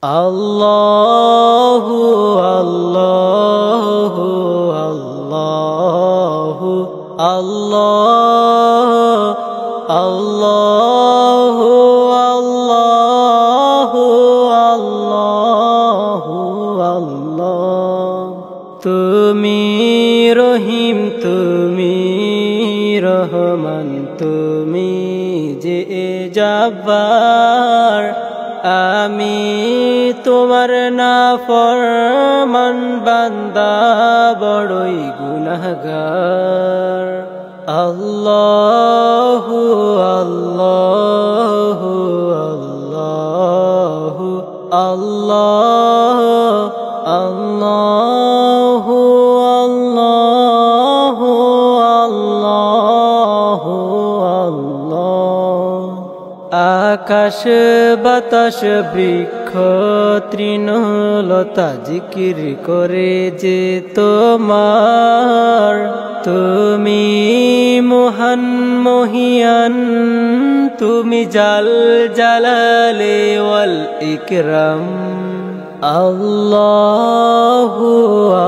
আল্লাহু আল্লাহু আল্লাহু আল্লাহ আল্লাহু আল্লাহু আল্লাহু আল্লাহ। তুমি রহিম, তুমি রহমান, তুমি যে জব্বার, আমি তোমার নাফরমান বান্দা, বড়ই গুনাহগার। আল্লাহু আল্লাহু আল্লাহু আল্লাহ আল্লাহু আল্লাহু আল্লাহু আল্লাহ। আকাশ বাতাস বৃক্ষ তৃণলতা জিকির করে যে তোমার, তুমি মহান মহিয়ান, তুমি জাল জালালে ওয়াল ইকরাম। আল্লাহু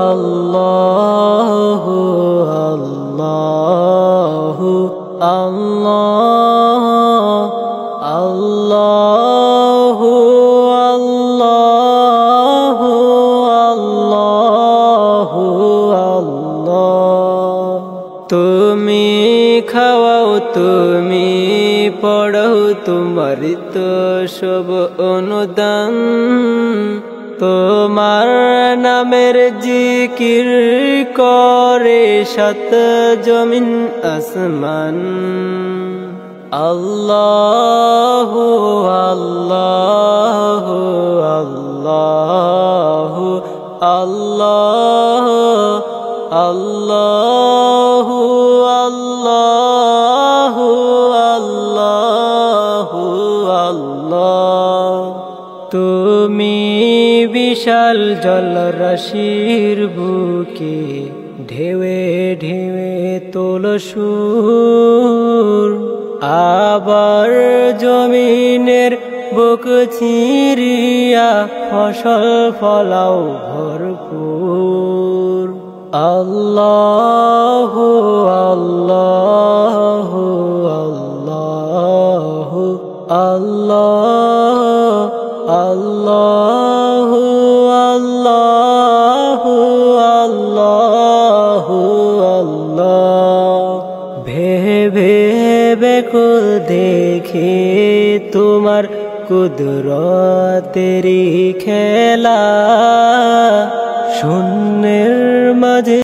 আল্লাহু আল্লাহু আল্লাহ আল্লাহু আল্লাহু আল্লাহু আল্লাহ। তুমি খাওয়াও, তুমি পড়াও, তোমার তো সব অনুদান। তোমার নামের জিকির করে সাত জমিন আসমান। আল্লাহু আল্লাহু আল্লাহু আল্লাহ আল্লাহু আল্লাহু আল্লাহু আল্লাহ। তুমি বিশাল জলরাশির বুকে ঢেউে ঢেউে তোলো সুর, আবার জমিনের বুক চিরিয়া ফসল ফলাও ভরপুর। আল্লাহু আল্লাহু আল্লাহু আল্লাহ আল্লাহু আল্লাহু আল্লাহু আল্লাহ। ভেবে বেকুল দেখে তোমার কুদরতেরি খেলা, শূন্যের মাঝে